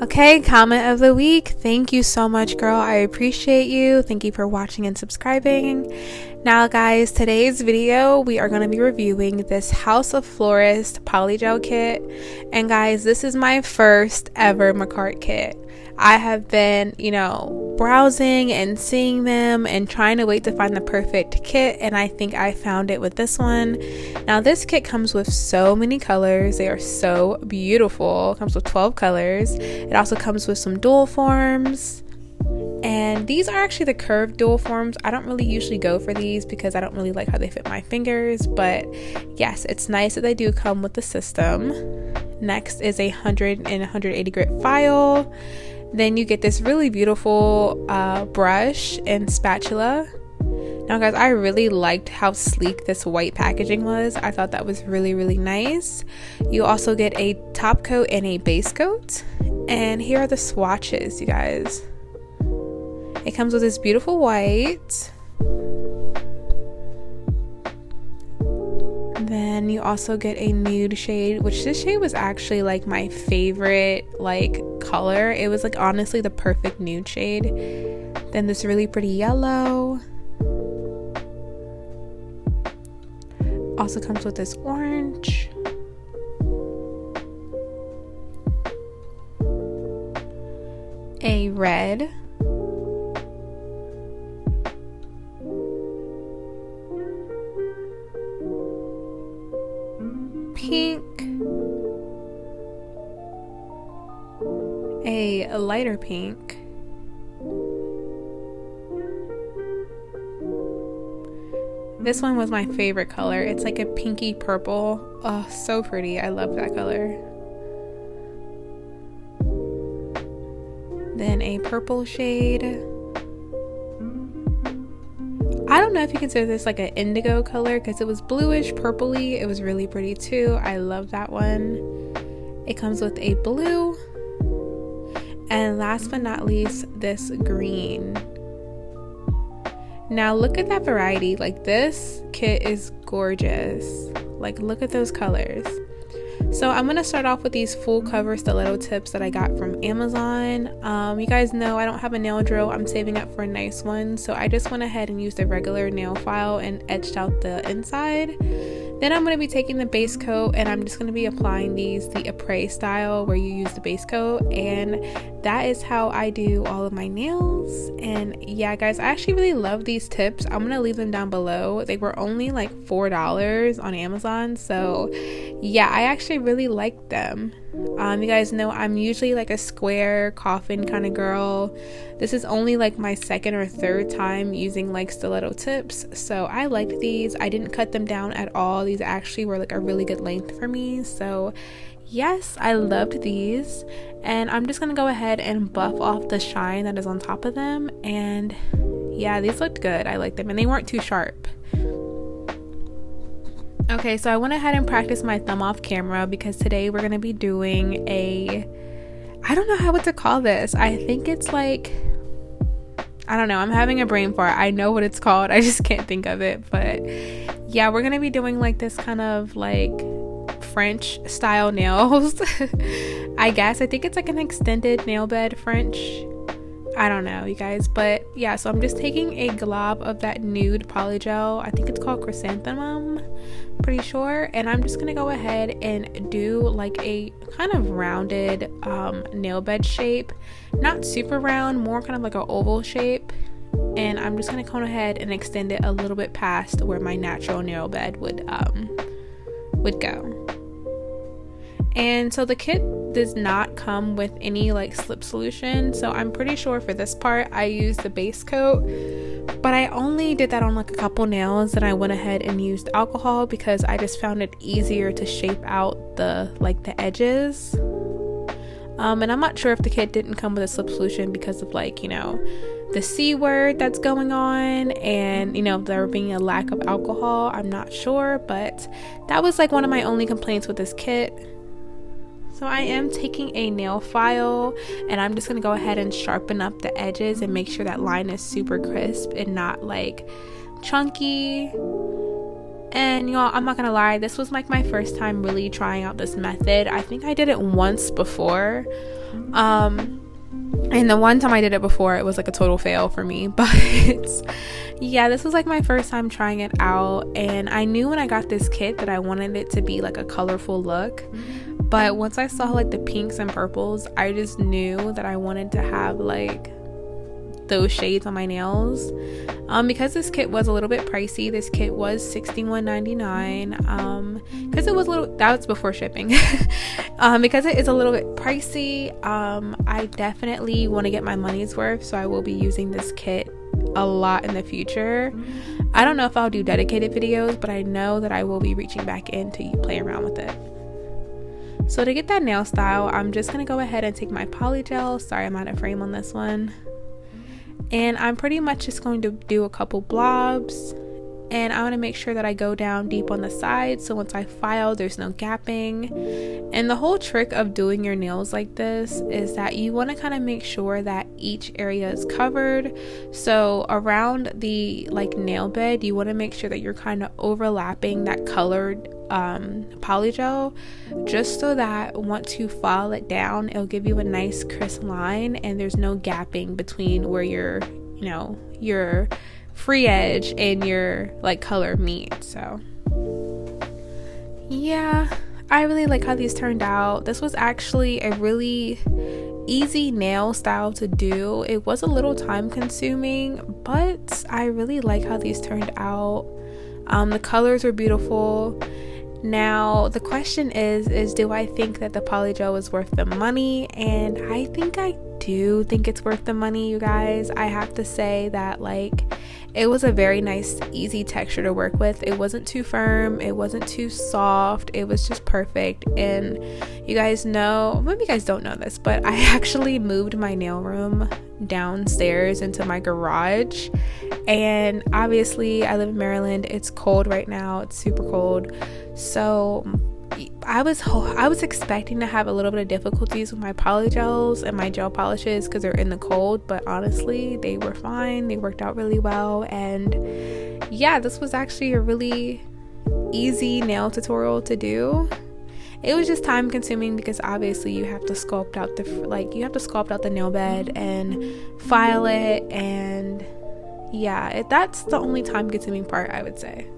Okay, comment of the week. Thank you so much, girl. I appreciate you. Thank you for watching and subscribing. Now, guys, today's video, we are going to be reviewing this House of Florists Polygel kit. And guys, this is my first ever MAKARTT kit. I have been, browsing and seeing them and trying to wait to find the perfect kit, and I think I found it with this one. Now, this kit comes with so many colors. They are so beautiful. It comes with 12 colors. It also comes with some dual forms, and these are actually the curved dual forms. I don't really usually go for these because I don't really like how they fit my fingers, but yes, it's nice that they do come with the system. Next is a 100 and 180 grit file. Then you get this really beautiful brush and spatula. Now, guys, I really liked how sleek this white packaging was. I thought that was really, really nice. You also get a top coat and a base coat. And here are the swatches, you guys. It comes with this beautiful white. Then you also get a nude shade, which this shade was actually like my favorite color. It was honestly the perfect nude shade. Then this really pretty yellow. Also comes with this orange. A red. Pink, a lighter pink, this one was my favorite color. It's like a pinky purple. Oh, so pretty. I love that color. Then a purple shade. I don't know if you consider this like an indigo color because it was bluish purpley. It was really pretty too. I love that one. It comes with a blue, and last but not least, this green. Now look at that variety. This kit is gorgeous. Look at those colors. So I'm going to start off with these full cover stiletto tips that I got from Amazon. You guys know I don't have a nail drill. I'm saving up for a nice one. So I just went ahead and used a regular nail file and etched out the inside. Then I'm going to be taking the base coat and I'm just going to be applying these the après style where you use the base coat. And that is how I do all of my nails. And yeah, guys, I actually really love these tips. I'm going to leave them down below. They were only $4 on Amazon. So yeah, I actually really like them. You guys know I'm usually a square coffin kind of girl. This is only my second or third time using stiletto tips, so I liked these. I didn't cut them down at all. These actually were a really good length for me, so yes, I loved these. And I'm just gonna go ahead and buff off the shine that is on top of them, and yeah, these looked good. I liked them and they weren't too sharp. Okay, so I went ahead and practiced my thumb off camera because today we're going to be doing I don't know what to call this. I think it's I don't know. I'm having a brain fart. I know what it's called. I just can't think of it. But yeah, we're going to be doing this kind of French style nails. I guess. I think it's an extended nail bed French. I don't know, you guys, but yeah, so I'm just taking a glob of that nude polygel. I think it's called chrysanthemum, pretty sure, and I'm just gonna go ahead and do a kind of rounded nail bed shape. Not super round, more kind of an oval shape, and I'm just gonna go ahead and extend it a little bit past where my natural nail bed would go. And so the kit does not come with any slip solution, so I'm pretty sure for this part I used the base coat, but I only did that on a couple nails. And I went ahead and used alcohol because I just found it easier to shape out the edges. And I'm not sure if the kit didn't come with a slip solution because of the C word that's going on, and there being a lack of alcohol. I'm not sure, but that was one of my only complaints with this kit. So I am taking a nail file and I'm just going to go ahead and sharpen up the edges and make sure that line is super crisp and not chunky. And y'all, I'm not gonna lie, this was like my first time really trying out this method. I think I did it once before, and the one time I did it before, it was like a total fail for me. But yeah, this was like my first time trying it out, and I knew when I got this kit that I wanted it to be like a colorful look. But once I saw like the pinks and purples, I just knew that I wanted to have like those shades on my nails. Because this kit was a little bit pricey, this kit was $61.99, because it was a little, that was before shipping. Because it is a little bit pricey, I definitely want to get my money's worth, so I will be using this kit a lot in the future. I don't know if I'll do dedicated videos, but I know that I will be reaching back in to play around with it. So to get that nail style, I'm just gonna go ahead and take my polygel. Sorry, I'm out of frame on this one. And I'm pretty much just going to do a couple blobs, and I want to make sure that I go down deep on the sides, so once I file, there's no gapping. And the whole trick of doing your nails like this is that you want to kind of make sure that each area is covered. So around the like nail bed, you want to make sure that you're kind of overlapping that colored polygel, just so that once you file it down, it'll give you a nice crisp line and there's no gapping between where your, you know, your free edge and your like color meet. So yeah, I really like how these turned out. This was actually a really easy nail style to do. It was a little time consuming, but I really like how these turned out. The colors were beautiful. Now the question is do I think that the polygel is worth the money? And I think I do think it's worth the money, you guys. I have to say that like it was a very nice, easy texture to work with. It wasn't too firm, it wasn't too soft, it was just perfect. And you guys know, maybe you guys don't know this, but I actually moved my nail room downstairs into my garage. And obviously I live in Maryland, it's cold right now, it's super cold. So I was expecting to have a little bit of difficulties with my polygels and my gel polishes because they're in the cold, but honestly they were fine. They worked out really well. And yeah, this was actually a really easy nail tutorial to do. It was just time consuming because obviously you have to sculpt out the nail bed and file it, and yeah, that's the only time consuming part, I would say.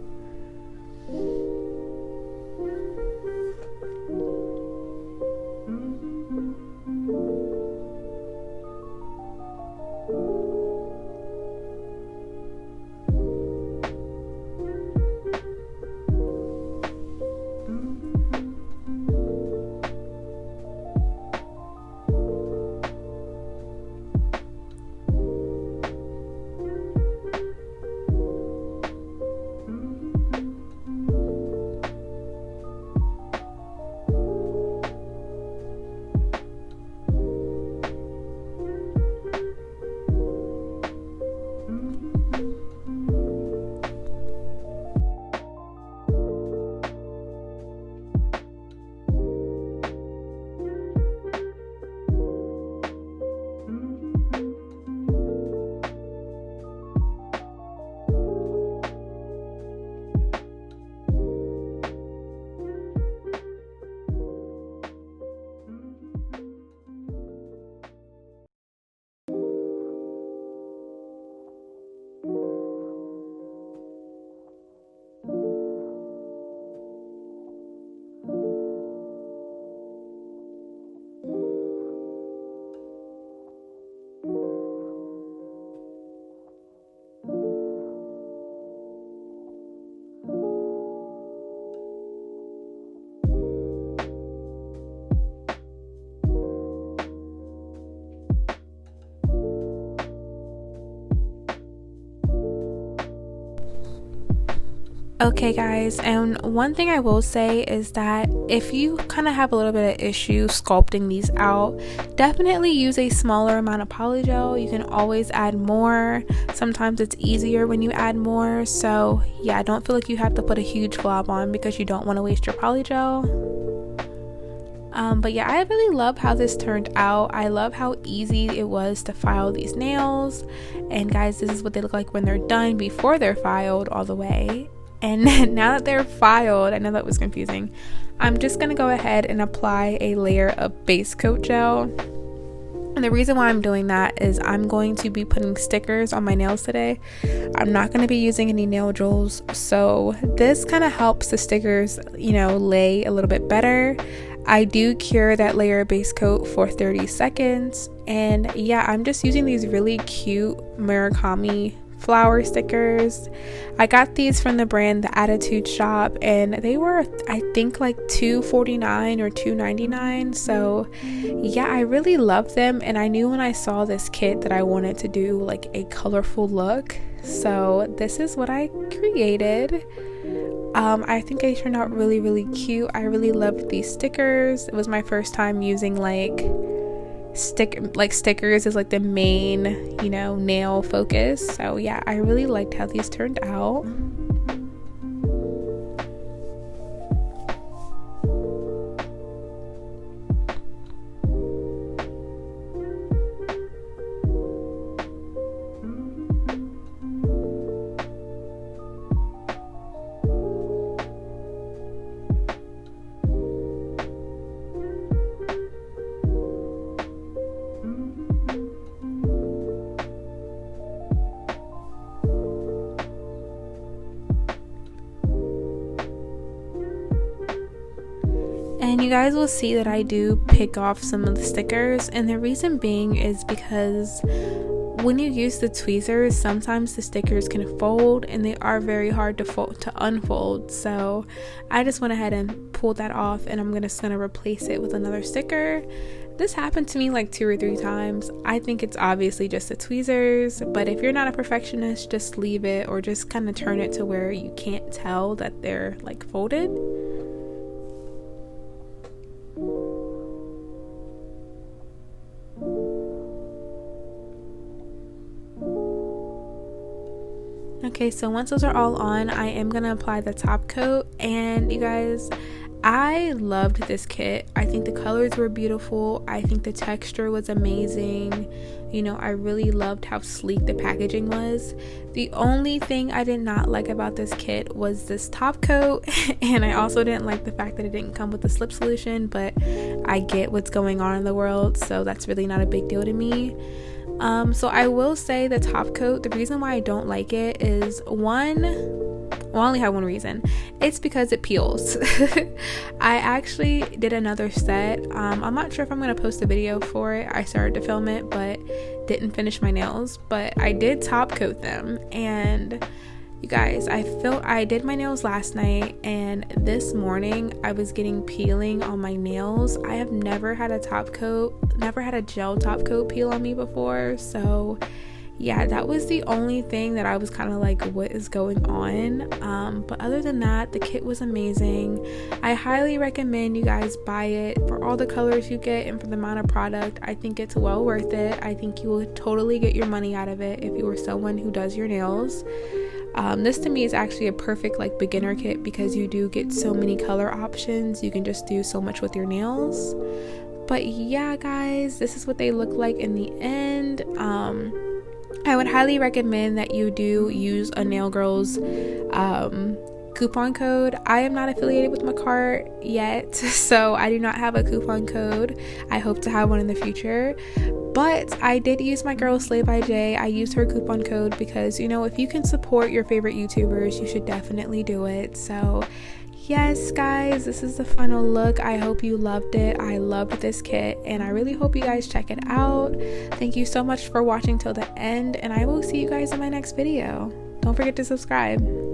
Okay guys, and one thing I will say is that if you kind of have a little bit of issue sculpting these out, definitely use a smaller amount of polygel. You can always add more. Sometimes it's easier when you add more. So yeah, don't feel like you have to put a huge glob on because you don't want to waste your polygel. But yeah, I really love how this turned out. I love how easy it was to file these nails. And guys, this is what they look like when they're done before they're filed all the way. And now that they're filed, I know that was confusing, I'm just going to go ahead and apply a layer of base coat gel. And the reason why I'm doing that is I'm going to be putting stickers on my nails today. I'm not going to be using any nail gels, so this kind of helps the stickers, you know, lay a little bit better. I do cure that layer of base coat for 30 seconds. And yeah, I'm just using these really cute Murakami flower stickers. I got these from the brand The Attitude Shop, and they were, I think, like $2.49 or $2.99. So yeah, I really love them, and I knew when I saw this kit that I wanted to do like a colorful look, so this is what I created. I think they turned out really cute. I really loved these stickers. It was my first time using stickers as like the main, you know, nail focus. So yeah, I really liked how these turned out. And you guys will see that I do pick off some of the stickers, and the reason being is because when you use the tweezers, sometimes the stickers can fold, and they are very hard to unfold. So I just went ahead and pulled that off, and I'm just gonna replace it with another sticker. This happened to me like 2 or 3 times. I think it's obviously just the tweezers, but if you're not a perfectionist, just leave it, or just kind of turn it to where you can't tell that they're like folded. Okay, so once those are all on, I am gonna apply the top coat. And you guys, I loved this kit. I think the colors were beautiful. I think the texture was amazing. You know, I really loved how sleek the packaging was. The only thing I did not like about this kit was this top coat, and I also didn't like the fact that it didn't come with the slip solution, but I get what's going on in the world, so that's really not a big deal to me. So I will say the top coat, the reason why I don't like it is I only have one reason. It's because it peels. I actually did another set. I'm not sure if I'm going to post a video for it. I started to film it but didn't finish my nails, but I did top coat them. And you guys, I did my nails last night, and this morning I was getting peeling on my nails. I have never had a gel top coat peel on me before. So yeah, that was the only thing that I was kind of like, what is going on? But other than that, the kit was amazing. I highly recommend you guys buy it for all the colors you get and for the amount of product. I think it's well worth it. I think you will totally get your money out of it if you are someone who does your nails. This to me is actually a perfect like beginner kit because you do get so many color options. You can just do so much with your nails. But yeah, guys, this is what they look like in the end. I would highly recommend that you do use a Nail Girls coupon code. I am not affiliated with MAKARTT yet, so I do not have a coupon code. I hope to have one in the future. But I did use my girl Slay by J. I used her coupon code because, you know, if you can support your favorite YouTubers, you should definitely do it. So yes, guys, this is the final look. I hope you loved it. I loved this kit, and I really hope you guys check it out. Thank you so much for watching till the end, and I will see you guys in my next video. Don't forget to subscribe.